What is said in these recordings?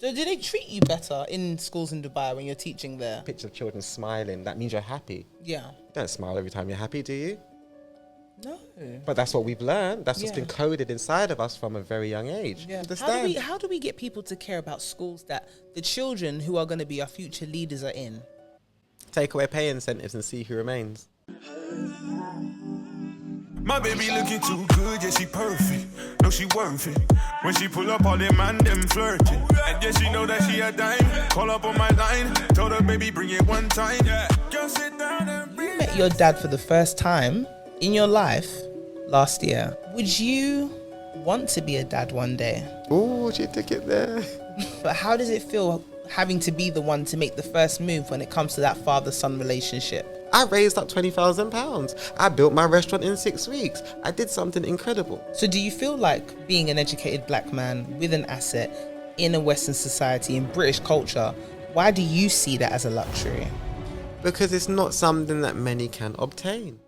Do they treat you better in schools in Dubai when you're teaching there? Picture of children smiling, that means you're happy. Yeah. You don't smile every time you're happy, do you? No. But that's what we've learned. That's what's Yeah. been coded inside of us from a very young age. Yeah. Understand? How do we get people to care about schools that the children who are going to be our future leaders are in? Take away pay incentives and see who remains. My baby looking too good, yeah, she perfect. No, she worth it. When she pull up, all them man, them flirting. And yeah, she know that she a dime. Call up on my line. Told her, baby, bring it one time. Yeah. Just sit down and You met your dad for the first time in your life last year. Would you want to be a dad one day? Oh, she took it there. But how does it feel having to be the one to make the first move when it comes to that father-son relationship? I raised up £20,000. I built my restaurant in 6 weeks. I did something incredible. So do you feel like being an educated black man with an asset in a Western society, in British culture, why do you see that as a luxury? Because it's not something that many can obtain.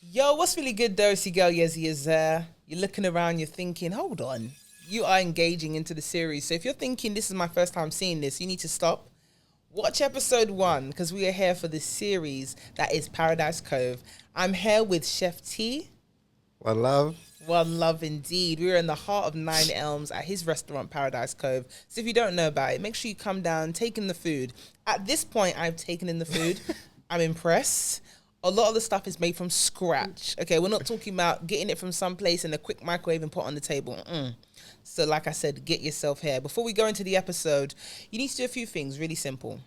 Yo, what's really good though, it's your girl Yezzi is there. You're looking around, you're thinking, hold on. You are engaging into the series. So if you're thinking this is my first time seeing this, you need to stop. Watch episode 1 because we are here for this series that is Paradise Cove. I'm here with Chef T. One love. One love indeed. We're in the heart of Nine Elms at his restaurant, Paradise Cove. So if you don't know about it, make sure you come down, take in the food. At this point, I've taken in the food. I'm impressed. A lot of the stuff is made from scratch. Okay, we're not talking about getting it from someplace in a quick microwave and put on the table. So like I said, get yourself here. Before we go into the episode, you need to do a few things really simple.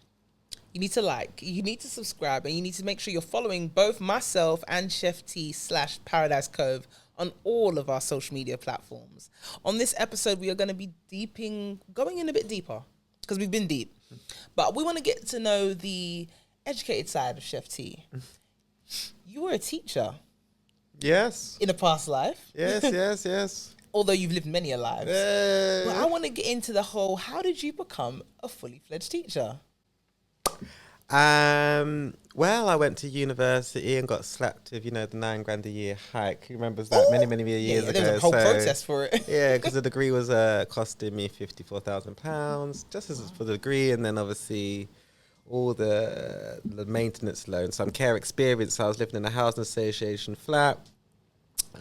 You need to like, you need to subscribe, and you need to make sure you're following both myself and Chef T /Paradise Cove on all of our social media platforms. On this episode, we are going to be going in a bit deeper because we've been deep. But we want to get to know the educated side of Chef T. You were a teacher. Yes. In a past life. Yes. Although you've lived many a lives. But I want to get into the whole, how did you become a fully fledged teacher? Well, I went to university and got slapped with, the £9,000 a year hike. Who remembers that? Many years ago. There was a whole process for it. Yeah, because the degree was costing me £54,000 just as for the degree, and then obviously all the maintenance loans. So I'm care experience. So I was living in a housing association flat,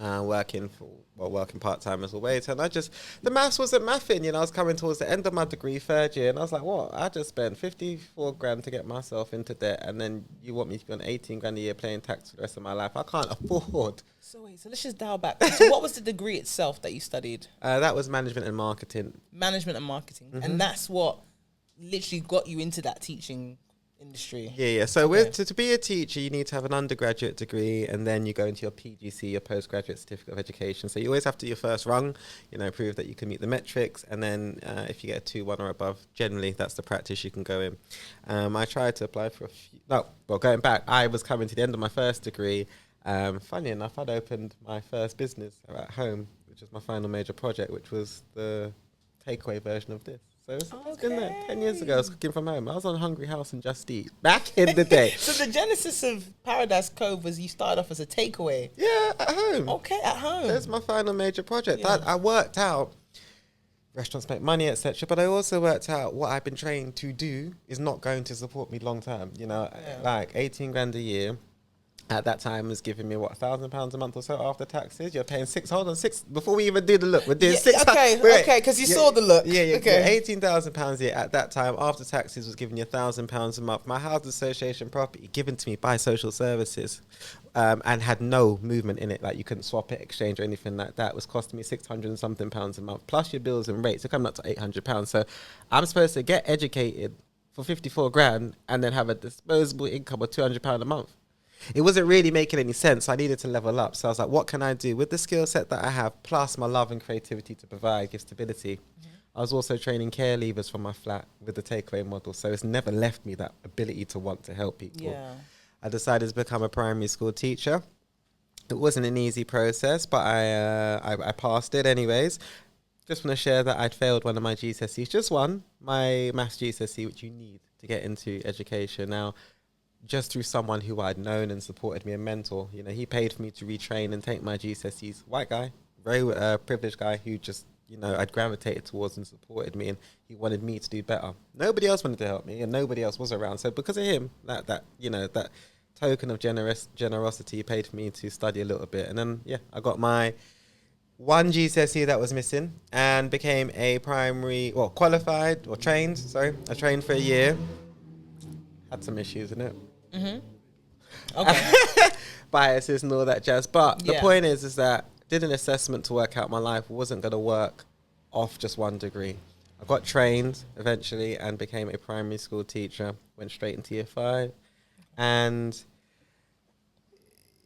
working part-time as a waiter, and the maths wasn't mathing, I was coming towards the end of my degree, 3rd year, and I was like, what, I just spent 54 grand to get myself into debt, and then you want me to be on 18 grand a year paying tax for the rest of my life? I can't afford. So let's just dial back. So what was the degree itself that you studied? That was management and marketing. Mm-hmm. And that's what literally got you into that teaching industry. Yeah. So to be a teacher, you need to have an undergraduate degree, and then you go into your PGC, your postgraduate certificate of education. So you always have to do your first rung, prove that you can meet the metrics, and then if you get a 2-1 or above, generally that's the practice you can go in. I tried to apply for going back, I was coming to the end of my first degree. Funny enough, I'd opened my first business at home, which was my final major project, which was the takeaway version of this. So it's been there 10 years ago. I was cooking from home. I was on Hungry House and Just Eat back in the day. So the genesis of Paradise Cove was you started off as a takeaway. Yeah, at home. Okay, at home. That's my final major project. Yeah. I worked out restaurants make money, etc. But I also worked out what I've been trained to do is not going to support me long term. Like 18 grand a year. At that time was giving me £1,000 a month or so after taxes. You're paying six before we even do the look. We're doing six. Okay, because you saw the look. Yeah. Okay. £18,000 a year at that time after taxes was giving you £1,000 a month. My housing association property given to me by social services, and had no movement in it. Like you couldn't swap it, exchange or anything like that. Was costing me £600 and something a month plus your bills and rates. You're coming up to £800. So I'm supposed to get educated for 54 grand and then have a disposable income of £200 a month. It wasn't really making any sense. I needed to level up. So I was like, what can I do with the skill set that I have, plus my love and creativity to give stability? Mm-hmm. I was also training care leavers from my flat with the takeaway model. So it's never left me that ability to want to help people. Yeah. I decided to become a primary school teacher. It wasn't an easy process, but I passed it anyways. Just want to share that I'd failed one of my GCSEs, just one, my maths GCSE, which you need to get into education. Now, just through someone who I'd known and supported me, a mentor. He paid for me to retrain and take my GCSEs. White guy, very privileged guy who just, I'd gravitated towards and supported me, and he wanted me to do better. Nobody else wanted to help me, and nobody else was around. So because of him, that token of generosity paid for me to study a little bit. And then, I got my one GCSE that was missing and became a qualified or trained. Sorry, I trained for a year. Had some issues in it. Mm-hmm. Okay. Biases and all that jazz. But the point is that did an assessment to work out my life. Wasn't going to work off just one degree. I got trained eventually and became a primary school teacher. Went straight into year 5. And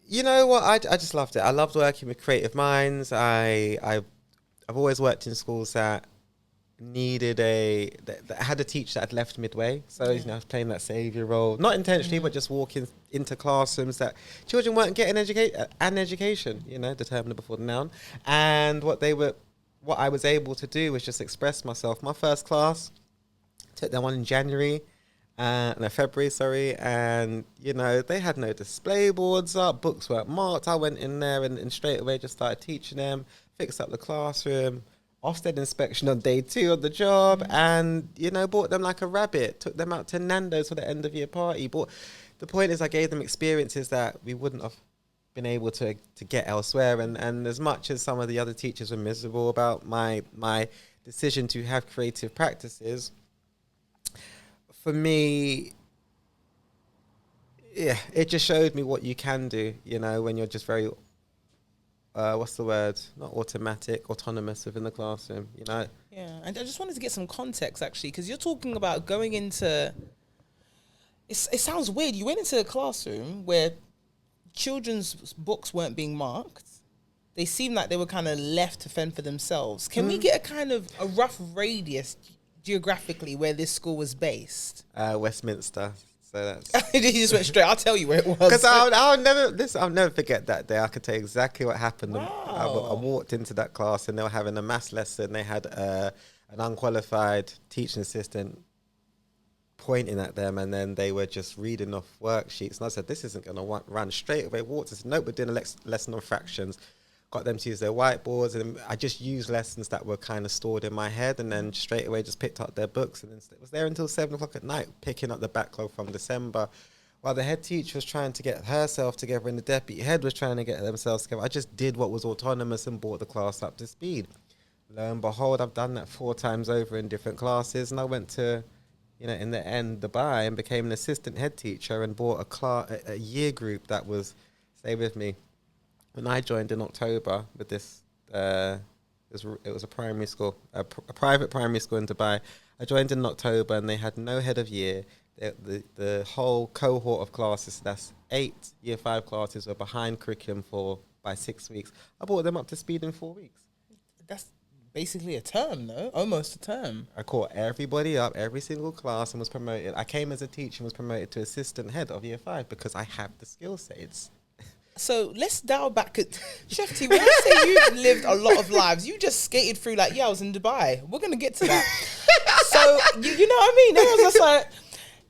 you know what? I just loved it. I loved working with creative minds. I've always worked in schools that needed that had a teacher that had left midway. So I was playing that saviour role, not intentionally, but just walking into classrooms that children weren't getting an education. Determined before the noun. And what I was able to do was just express myself. My first class, took them on in February, sorry, and they had no display boards up, books weren't marked. I went in there and straight away just started teaching them, fixed up the classroom, Ofsted inspection on day 2 of the job, and bought them like a rabbit, took them out to Nando's for the end of year party. But the point is, I gave them experiences that we wouldn't have been able to get elsewhere. And as much as some of the other teachers were miserable about my decision to have creative practices, for me, it just showed me what you can do, when you're just very, what's the word? Not automatic, autonomous within the classroom, Yeah, and I just wanted to get some context, actually, because you're talking about going into, it sounds weird. You went into a classroom where children's books weren't being marked. They seemed like they were kind of left to fend for themselves. Can we get a rough radius geographically where this school was based? Westminster. So that's you just went straight. I'll tell you where it was. Because I'll never forget that day. I could tell you exactly what happened. Wow. I walked into that class and they were having a maths lesson. They had an unqualified teaching assistant pointing at them, and then they were just reading off worksheets. And I said, this isn't going to run. Straight away. Walked and said, nope, we're doing a lesson on fractions. Got them to use their whiteboards, and I just used lessons that were kind of stored in my head, and then straight away just picked up their books, and then it was there until 7 o'clock at night, picking up the backlog from December, while the head teacher was trying to get herself together and the deputy head was trying to get themselves together. I just did what was autonomous and brought the class up to speed. Lo and behold, I've done that 4 times over in different classes, and I went to, in the end, Dubai, and became an assistant head teacher and brought a year group that was, stay with me, when I joined in October with this, it was a primary school, a private primary school in Dubai. I joined in October and they had no head of year. The whole cohort of classes, that's 8 year 5 classes, were behind curriculum by 6 weeks. I brought them up to speed in 4 weeks. That's basically a term, no? Almost a term. I caught everybody up, every single class, and was promoted. I came as a teacher and was promoted to assistant head of year 5 because I have the skill set. So let's dial back. Chef T, when you say you've lived a lot of lives, you just skated through like, I was in Dubai. We're going to get to that. So, you know what I mean? I was just like,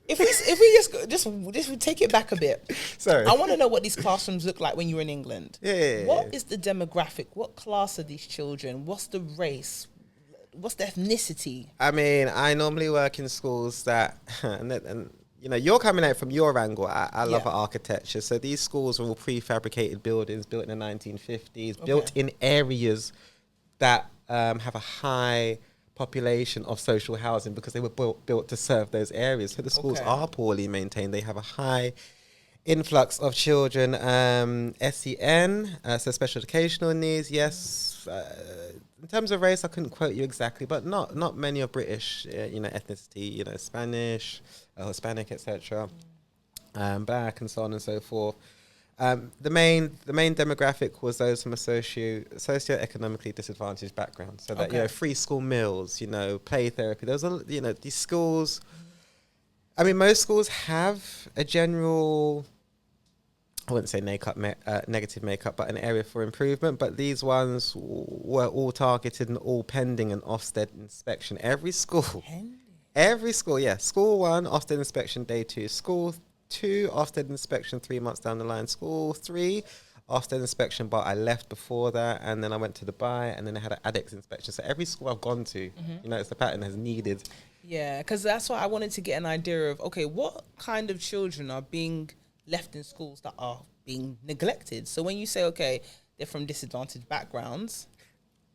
if we take it back a bit. Sorry. I want to know what these classrooms look like when you were in England. Yeah. What is the demographic? What class are these children? What's the race? What's the ethnicity? I mean, I normally work in schools that, and you're coming out from your angle. I love architecture. So these schools are all prefabricated buildings built in the 1950s, built in areas that have a high population of social housing because they were built to serve those areas. So the schools are poorly maintained. They have a high influx of children, SEN, so special educational needs, yes. In terms of race, I couldn't quote you exactly, but not many of British, ethnicity, Spanish, Hispanic, etc., black, and so on and so forth. The main demographic was those from a socio-economically disadvantaged background. So that free school meals, play therapy. Those are these schools. I mean, most schools have a general, I wouldn't say negative makeup, but an area for improvement. But these ones were all targeted and all pending an Ofsted inspection. Every school, School 1, Ofsted inspection day 2. School 2, Ofsted inspection 3 months down the line. School 3, Ofsted inspection, but I left before that, and then I went to Dubai, and then I had an ADEX inspection. So every school I've gone to, you know, it's the pattern has needed. Yeah, because that's why I wanted to get an idea of, okay, what kind of children are being left in schools that are being neglected? So when you say, okay, they're from disadvantaged backgrounds.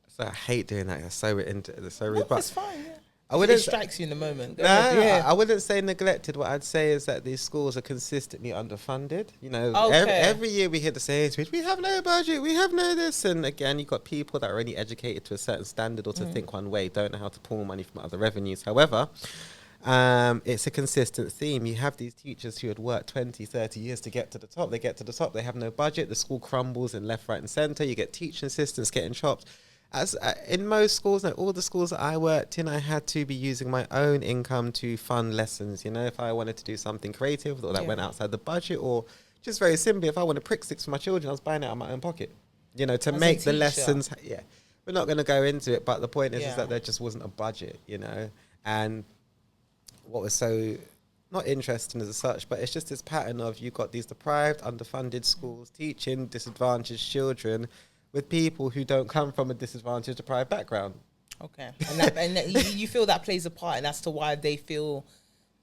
So I hate doing that. It's so No, rude. But it's fine. Yeah. I wouldn't. It strikes you in the moment. Go No, ahead. I wouldn't say neglected. What I'd say is that these schools are consistently underfunded. You know, Okay. every year we hear the same speech, we have no budget, we have no this. And again, you've got people that are only educated to a certain standard or to think one way, don't know how to pull money from other revenues. However, it's a consistent theme. You have these teachers who had worked 20, 30 years to get to the top. They get to the top, they have no budget. The school crumbles in left, right and centre. You get teaching assistants getting chopped. As in most schools, like all the schools that I worked in, I had to be using my own income to fund lessons. You know, if I wanted to do something creative or that went outside the budget, or just very simply, if I wanted prick sticks for my children, I was buying it out of my own pocket. You know, to As a make the teacher. lessons. Yeah, we're not going to go into it, but the point is Yeah. that there just wasn't a budget. You know, and what was so not interesting as such, but it's just this pattern of you've got these deprived, underfunded schools teaching disadvantaged children with people who don't come from a disadvantaged, deprived background. Okay. And you feel that plays a part, and as to why they feel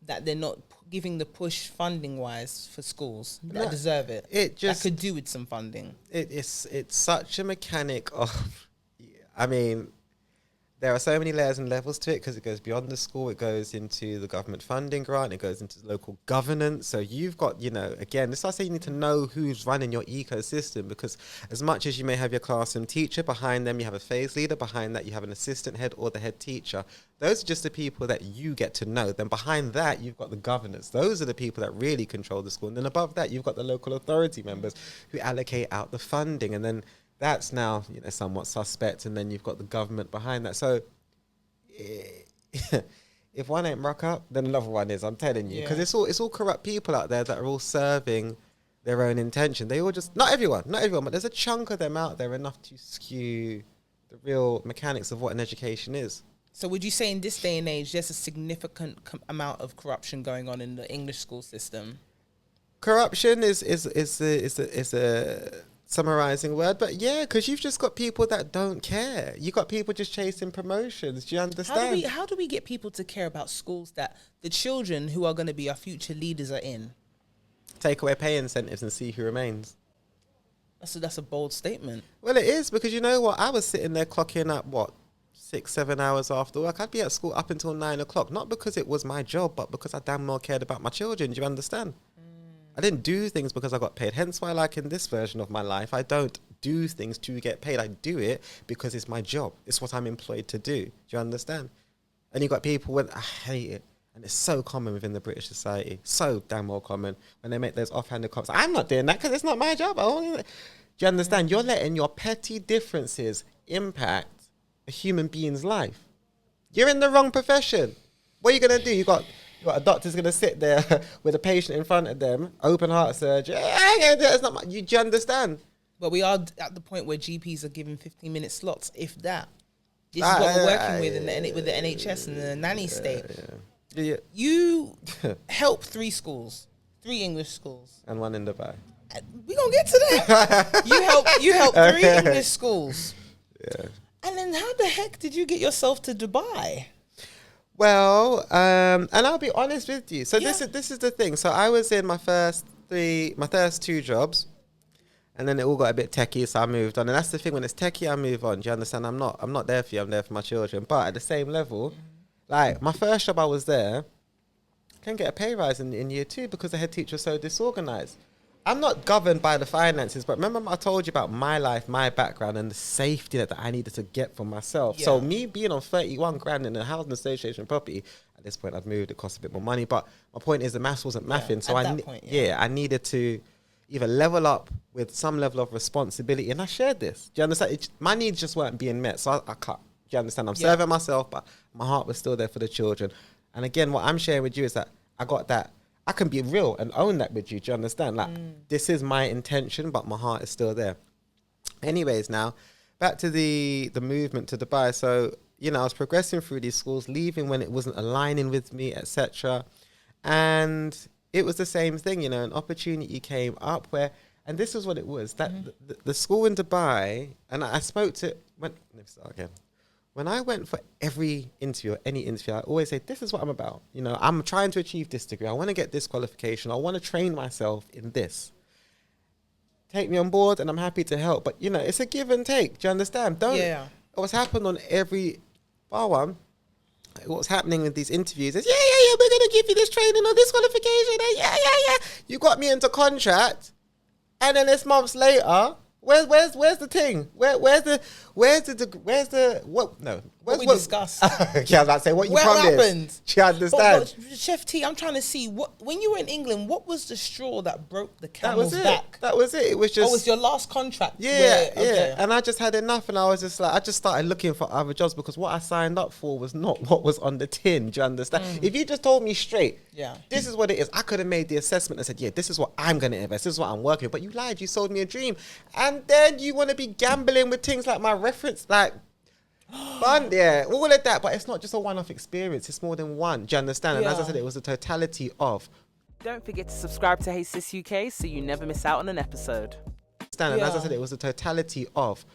that they're not giving the push funding-wise for schools that No, deserve it. it just- that could do with some funding. It's such a mechanic of, I mean, there are so many layers and levels to it because it goes beyond the school, it goes into the government funding grant, it goes into local governance. So you've got, you know, again, this is why I say you need to know who's running your ecosystem, because as much as you may have your classroom teacher, behind them you have a phase leader, behind that you have an assistant head or the head teacher. Those are just the people that you get to know. Then behind that, you've got the governors. Those are the people that really control the school. And then above that, you've got the local authority members who allocate out the funding. And then that's now, you know, somewhat suspect, and then you've got the government behind that. So if one ain't rock up, then another one is. I'm telling you, because it's all corrupt people out there that are all serving their own intention. They all just not everyone, but there's a chunk of them out there enough to skew the real mechanics of what an education is. So would you say in this day and age, there's a significant amount of corruption going on in the English school system? Corruption is a summarizing word, but yeah, because you've just got people that don't care. You got people just chasing promotions. Do you understand? How do we get people to care about schools that the children who are going to be our future leaders are in? Take away pay incentives and see who remains. That's a bold statement. Well, it is, because you know what? I was sitting there clocking up, 6-7 hours after work. I'd be at school up until 9 o'clock, not because it was my job, but because I damn well cared about my children. Do you understand? I didn't do things because I got paid. Hence why, like in this version of my life, I don't do things to get paid. I do it because it's my job. It's what I'm employed to do. Do you understand? And you got people when I hate it. And it's so common within the British society. So damn well common when they make those offhanded comments. I'm not doing that because it's not my job. Do you understand? You're letting your petty differences impact a human being's life. You're in the wrong profession. What are you going to do? You got a doctor's going to sit there with a patient in front of them, open heart surgery. It's not do you understand? But we are at the point where GPs are giving 15-minute slots, if that. This is what we're working with with the NHS and the nanny state. Yeah. You help 3 English schools. And one in Dubai. We're going to get to that. You help 3 English schools. Yeah. And then how the heck did you get yourself to Dubai? Well, and I'll be honest with you. So this is the thing. So I was in my first 2 jobs, and then it all got a bit techie, so I moved on. And that's the thing, when it's techie, I move on. Do you understand? I'm not there for you, I'm there for my children. But at the same level, like my first job I was there, I couldn't get a pay rise in year 2 because the head teacher was so disorganized. I'm not governed by the finances, but remember I told you about my life, my background, and the safety that I needed to get for myself. Yeah. So me being on 31 grand in a housing association property, at this point I'd moved, it cost a bit more money, but my point is the maths wasn't mathing. So I needed to either level up with some level of responsibility, and I shared this. Do you understand? My needs just weren't being met, so I cut. Do you understand? I'm serving myself, but my heart was still there for the children. And again, what I'm sharing with you is that I got that. I can be real and own that with you. Do you understand? Like, this is my intention, but my heart is still there. Anyways, now, back to the movement to Dubai. So, you know, I was progressing through these schools, leaving when it wasn't aligning with me, etc. And it was the same thing, you know, an opportunity came up where, And this is what it was. That the school in Dubai, and I spoke to, let me start again. When I went for every interview or any interview, I always say, this is what I'm about. You know, I'm trying to achieve this degree. I want to get this qualification. I want to train myself in this. Take me on board and I'm happy to help. But, you know, it's a give and take. Do you understand? What's happened on every bar one, what's happening with these interviews is, we're going to give you this training or this qualification. And you got me into contract. And then it's months later, where's the thing? What we discussed. Yeah, I was about to say, what you What promised? happened? Do you understand? But Chef T, I'm trying to see, when you were in England, what was the straw that broke the camel's back? That was it. It was just... Oh, it was your last contract? Yeah. And I just had enough, and I was just like, I just started looking for other jobs because what I signed up for was not what was on the tin. Do you understand? If you just told me straight, this is what it is, I could have made the assessment and said, this is what I'm going to invest. This is what I'm working with. But you lied. You sold me a dream. And then you want to be gambling with things like my reference, like... fun, all of that, but it's not just a one-off experience, it's more than one. Do you understand? And as I said, it was a totality of. Don't forget to subscribe to Sis UK so you never miss out on an episode. And as I said, it was a totality of,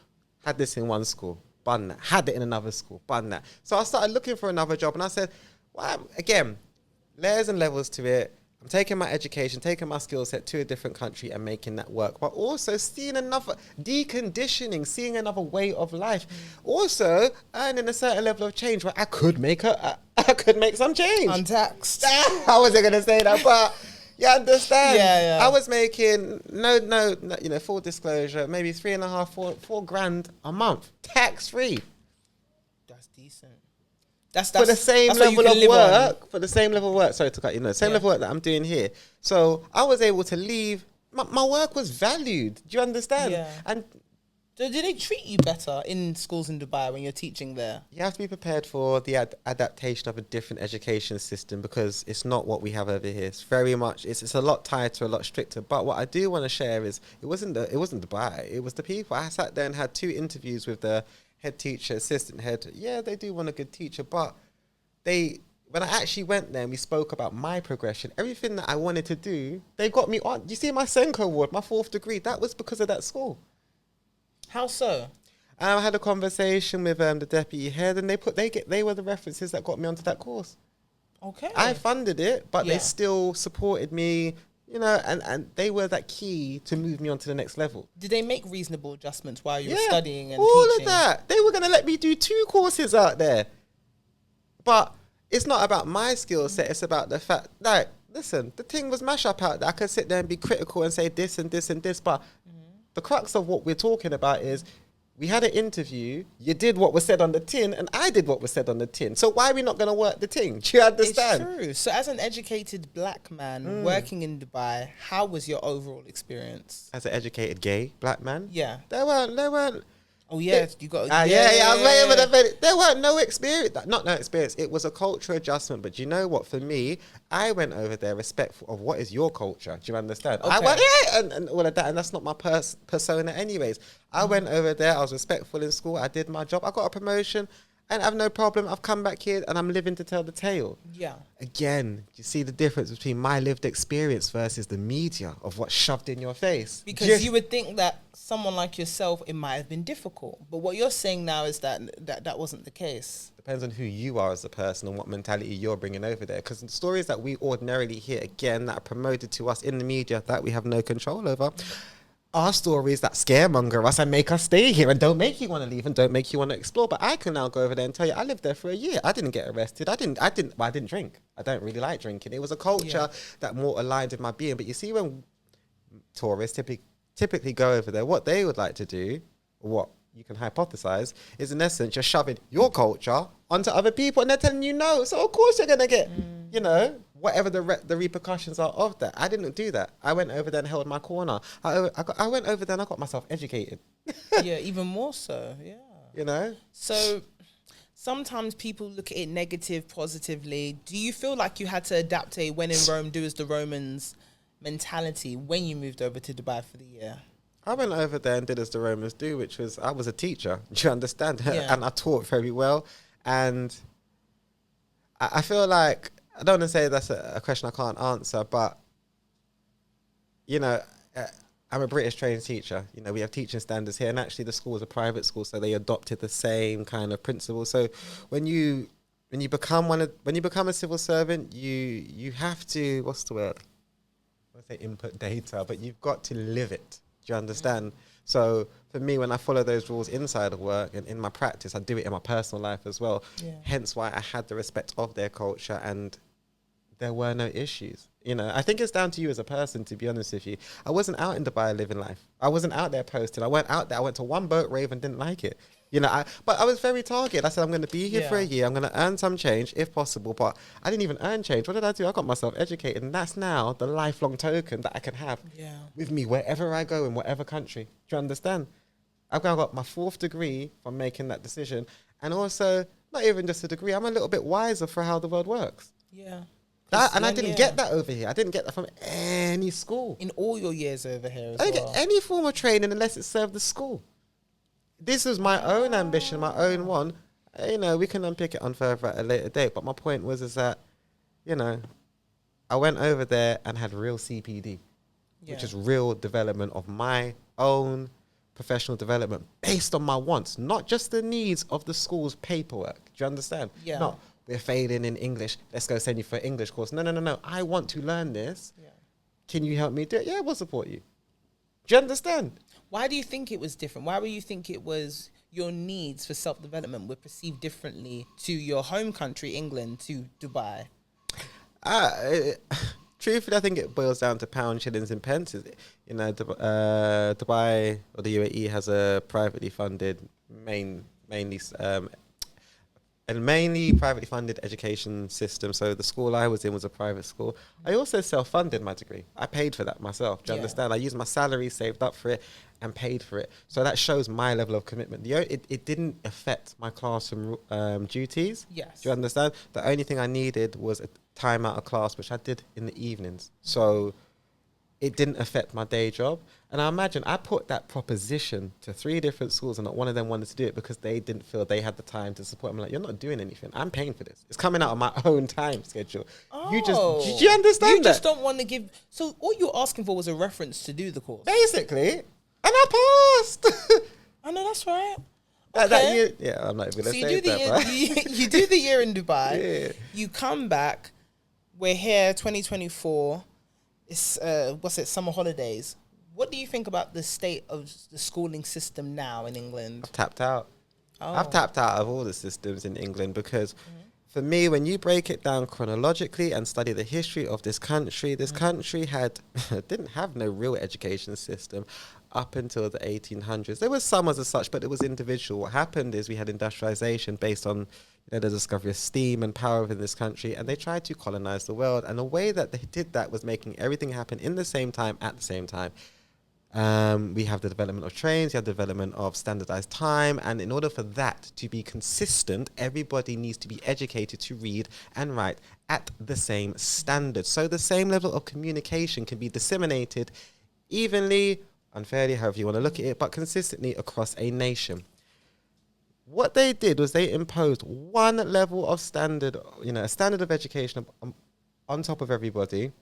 had this in one school, bun that, had it in another school, bun that. So I started looking for another job and I said, well, again, layers and levels to it. I'm taking my education, taking my skill set to a different country and making that work, but also seeing another deconditioning, seeing another way of life, also earning a certain level of change where I could make some change. Untaxed. I wasn't going to say that, but you understand. Yeah. I was making, no, full disclosure, maybe four grand a month, tax free. That's decent. That's for the same level of work. For the same level of work. Sorry to cut you. Same level of work that I'm doing here. So I was able to leave. My work was valued. Do you understand? Yeah. And so do they treat you better in schools in Dubai when you're teaching there? you have to be prepared for the adaptation of a different education system because it's not what we have over here. It's very much. It's a lot tighter, a lot stricter. But what I do want to share is it wasn't Dubai. It was the people. I sat there and had 2 interviews with the head teacher, assistant head. Yeah, they do want a good teacher, but when I actually went there and we spoke about my progression, everything that I wanted to do, they got me on. You see my Senko award, my 4th degree, that was because of that school. How so? I had a conversation with the deputy head and they were the references that got me onto that course. Okay. I funded it, but they still supported me, you know, and they were that key to move me on to the next level. Did they make reasonable adjustments while you were studying and all teaching? of that. They were going to let me do 2 courses out there. But it's not about my skill set. It's about the fact that, listen, the thing was mash up out there. I could sit there and be critical and say this and this and this. But the crux of what we're talking about is we had an interview. You did what was said on the tin and I did what was said on the tin. So why are we not going to work the thing? Do you understand? It's true. So as an educated black man working in Dubai, how was your overall experience? As an educated gay black man? Yeah. There weren't. Oh, yeah. You got. I was waiting for the minute. There weren't no experience. Not no experience. It was a cultural adjustment. But you know what? For me, I went over there respectful of what is your culture. Do you understand? Okay. I went, and all of that. And that's not my persona anyways. I went over there. I was respectful in school. I did my job. I got a promotion. And I have no problem. I've come back here and I'm living to tell the tale. Yeah. Again, you see the difference between my lived experience versus the media of what's shoved in your face. Because you would think that someone like yourself, it might have been difficult. But what you're saying now is that wasn't the case. Depends on who you are as a person and what mentality you're bringing over there. Because the stories that we ordinarily hear, again, that are promoted to us in the media that we have no control over, are stories that scaremonger us and make us stay here and don't make you want to leave and don't make you want to explore. But I can now go over there and tell you, I lived there for a year. I didn't get arrested. I didn't drink. I don't really like drinking. It was a culture that more aligned with my being. But you see, when tourists typically go over there, what they would like to do, or what you can hypothesize, is in essence, you're shoving your culture onto other people and they're telling you no. So of course you're going to get, you know, whatever the repercussions are of that. I didn't do that. I went over there and held my corner. I went over there and I got myself educated. Yeah, even more so, yeah. You know? So sometimes people look at it negative, positively. Do you feel like you had to adapt a when in Rome, do as the Romans mentality when you moved over to Dubai for the year? I went over there and did as the Romans do, which was, I was a teacher. Do you understand? Yeah. And I taught very well. And I feel like, I don't want to say that's a question I can't answer, but, you know, I'm a British trained teacher. You know, we have teaching standards here, and actually the school is a private school, so they adopted the same kind of principle. So when you become a civil servant, you have to, what's the word? I say input data, but you've got to live it. Do you understand? So for me, when I follow those rules inside of work and in my practice, I do it in my personal life as well. Yeah. Hence why I had the respect of their culture, and there were no issues. You know, I think it's down to you as a person, to be honest with you. I wasn't out in Dubai living life. I wasn't out there posting. I went out there. I went to one boat rave and didn't like it. You know, but I was very targeted. I said, I'm going to be here for a year. I'm going to earn some change if possible. But I didn't even earn change. What did I do? I got myself educated. And that's now the lifelong token that I can have with me wherever I go in whatever country. Do you understand? I've now got my 4th degree from making that decision. And also, not even just a degree, I'm a little bit wiser for how the world works. Yeah. And I didn't get that over here. I didn't get that from any school. In all your years over here as I didn't get any form of training unless it served the school. This is my own ambition, my own one. You know, we can unpick it on further at a later date. But my point was is that, you know, I went over there and had real CPD, which is real development of my own professional development based on my wants, not just the needs of the school's paperwork. Do you understand? Yeah. Not, we're failing in English, let's go send you for an English course. No. I want to learn this. Yeah. Can you help me do it? Yeah, we'll support you. Do you understand? Why do you think it was different? Why would you think it was your needs for self-development were perceived differently to your home country, England, to Dubai? Truthfully, I think it boils down to pound, shillings and pence. You know, Dubai or the UAE has a privately funded, mainly privately funded education system. So the school I was in was a private school. I also self-funded my degree. I paid for that myself. Do you understand? I used my salary, saved up for it, and paid for it. So that shows my level of commitment. It didn't affect my classroom duties. Yes. Do you understand? The only thing I needed was a time out of class, which I did in the evenings. So it didn't affect my day job. And I imagine I put that proposition to 3 different schools, and not one of them wanted to do it because they didn't feel they had the time to support. I'm like, you're not doing anything. I'm paying for this. It's coming out of my own time schedule. Oh, do you understand You just don't want to give. So all you're asking for was a reference to do the course. Basically. And I passed. I know, that's right. That year, I'm not even going to say that. You do the year in Dubai. Yeah. You come back. We're here, 2024. It's, summer holidays. What do you think about the state of the schooling system now in England? I've tapped out. Oh. I've tapped out of all the systems in England because for me, when you break it down chronologically and study the history of this country didn't have no real education system up until the 1800s. There was some as such, but it was individual. What happened is we had industrialization based on the discovery of steam and power within this country, and they tried to colonize the world. And the way that they did that was making everything happen in the same time, at the same time. We have the development of trains, you have the development of standardized time, and in order for that to be consistent, everybody needs to be educated to read and write at the same standard. So the same level of communication can be disseminated evenly, unfairly, however you want to look at it, but consistently across a nation. What they did was they imposed one level of standard, a standard of education on top of everybody.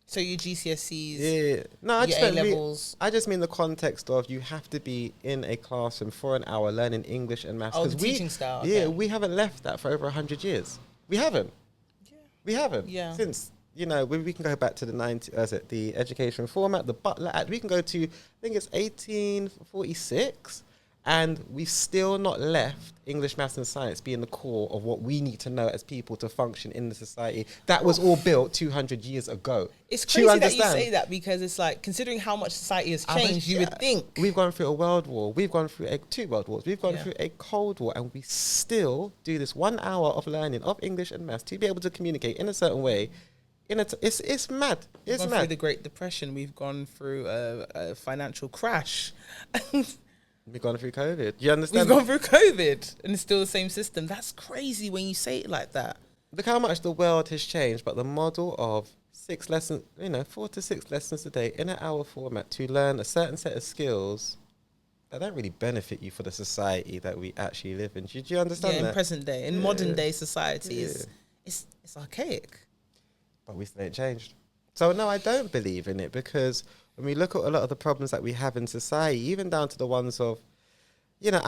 So your GCSEs, your A-levels. I just mean the context of you have to be in a classroom for an hour learning English and maths. Oh, the teaching style. Yeah, we haven't left that for over 100 years. We haven't. Yeah. We haven't. Yeah. Since, we can go back to the education format, the Butler Act. We can go to, I think it's 1846. And we've still not left English, maths and science being the core of what we need to know as people to function in the society. That was all built 200 years ago. It's crazy that you say that because it's like, considering how much society has changed, you would think. We've gone through a world war. We've gone through 2 world wars. We've gone through a Cold War. And we still do this 1 hour of learning of English and maths to be able to communicate in a certain way. It's mad. It's gone mad. Through the Great Depression. We've gone through a financial crash. We've gone through COVID. Do you understand? We've gone through COVID and it's still the same system. That's crazy when you say it like that. Look how much the world has changed, but the model of 6 lessons, 4 to 6 lessons a day in an hour format to learn a certain set of skills that don't really benefit you for the society that we actually live in. Do you understand that? In present day, in modern day society, it's archaic. But we still ain't changed. So no, I don't believe in it because when we look at a lot of the problems that we have in society, even down to the ones of, you know,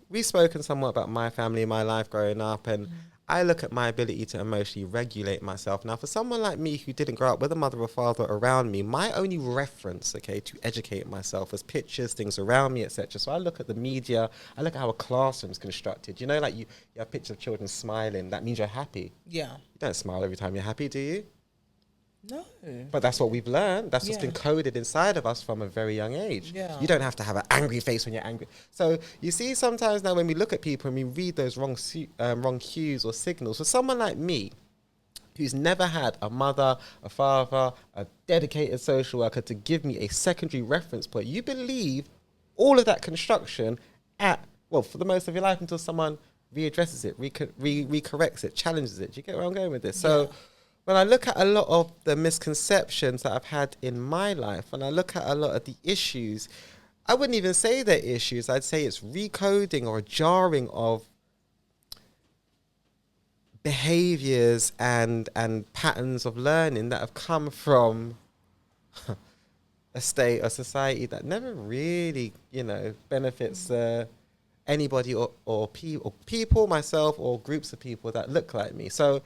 we've spoken somewhat about my family, my life growing up, and I look at my ability to emotionally regulate myself. Now, for someone like me who didn't grow up with a mother or father around me, my only reference, okay, to educate myself was pictures, things around me, etc. So I look at the media, I look at how a classroom's constructed. You know, like you have pictures of children smiling. That means you're happy. Yeah. You don't smile every time you're happy, do you? No. But that's what we've learned. That's what's been coded inside of us from a very young age. Yeah. You don't have to have an angry face when you're angry. So you see, sometimes now when we look at people and we read those wrong cues or signals, for someone like me, who's never had a mother, a father, a dedicated social worker to give me a secondary reference point, you believe all of that construction for the most of your life until someone readdresses it, recorrects it, challenges it. Do you get where I'm going with this? So when I look at a lot of the misconceptions that I've had in my life, and I look at a lot of the issues, I wouldn't even say they're issues. I'd say it's recoding or a jarring of behaviors and patterns of learning that have come from a state or society that never really, you know, benefits anybody or people, myself, or groups of people that look like me. So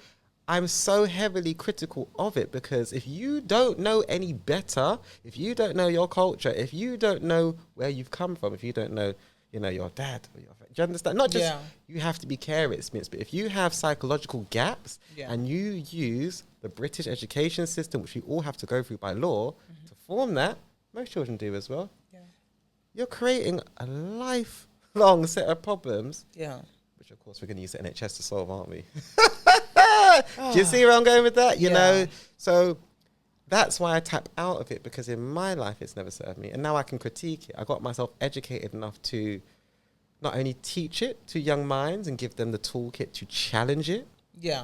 I'm so heavily critical of it, because if you don't know any better, if you don't know your culture, if you don't know where you've come from, if you don't know, you know, your dad, or do you understand? Not just you have to be carrots, but if you have psychological gaps and you use the British education system, which we all have to go through by law to form that, most children do as well. Yeah. You're creating a lifelong set of problems. Yeah. Which of course we're going to use the NHS to solve, aren't we? Do you see where I'm going with that? You know, so that's why I tap out of it, because in my life it's never served me, and now I can critique it. I got myself educated enough to not only teach it to young minds and give them the toolkit to challenge it. Yeah.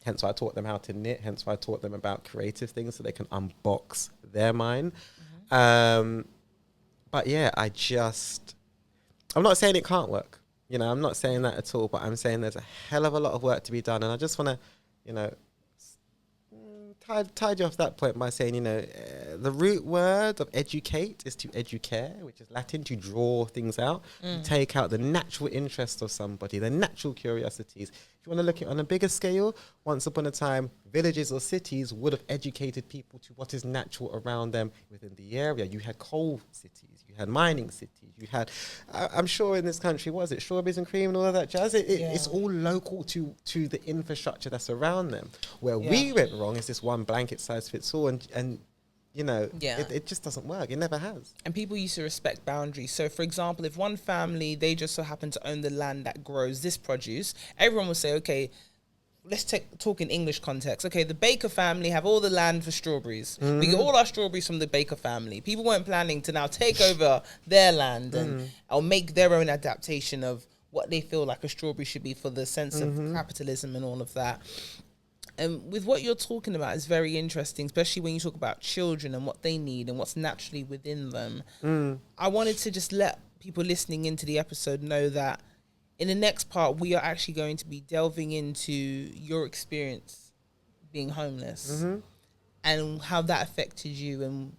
Hence why I taught them how to knit. Hence why I taught them about creative things so they can unbox their mind. But yeah, I'm not saying it can't work. You know, I'm not saying that at all, but I'm saying there's a hell of a lot of work to be done. And I just want to, you know, tied you off that point by saying, you know, the root word of educate is to educare, which is Latin, to draw things out. You take out the natural interest of somebody, the natural curiosities. If you want to look at it on a bigger scale, once upon a time, villages or cities would have educated people to what is natural around them within the area. You had coal cities, you had mining cities, you had, I'm sure in this country, was it strawberries and cream and all of that jazz? It's all local to the infrastructure that's around them. Where we went wrong is this one blanket size fits all, and you know, it just doesn't work. It never has. And people used to respect boundaries. So, for example, if one family, they just so happen to own the land that grows this produce, everyone will say, okay, let's talk in English context. Okay, the Baker family have all the land for strawberries. We get all our strawberries from the Baker family. People weren't planning to now take over their land or make their own adaptation of what they feel like a strawberry should be for the sense of capitalism and all of that. And with what you're talking about is very interesting, especially when you talk about children and what they need and what's naturally within them. I wanted to just let people listening into the episode know that in the next part, we are actually going to be delving into your experience being homeless and how that affected you and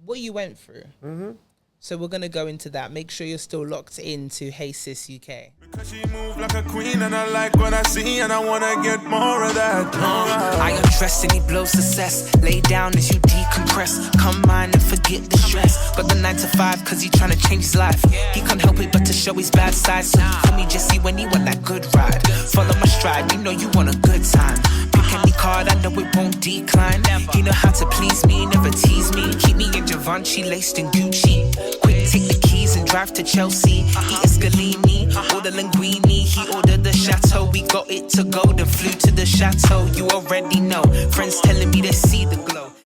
what you went through. So we're going to go into that. Make sure you're still locked into Hey Sis UK. Because she moves like a queen and I like what I see and I want to get more of that. I undress and he blows success. Lay down as you decompress. Come mine and forget the stress. Got the 9 to 5 cause he trying to change his life. He can't help it but to show his bad side. So for me Yezzi when he want that good ride. Follow my stride, you know you want a good time. Pick any card, I know it won't decline. He know how to please me, never tease me. Keep me in Givenchy, laced in Gucci. Quick, take the keys and drive to Chelsea. Eat a Scalini, order linguine. He ordered the chateau, we got it to go. Then flew to the chateau, you already know. Friends telling me they see the glow.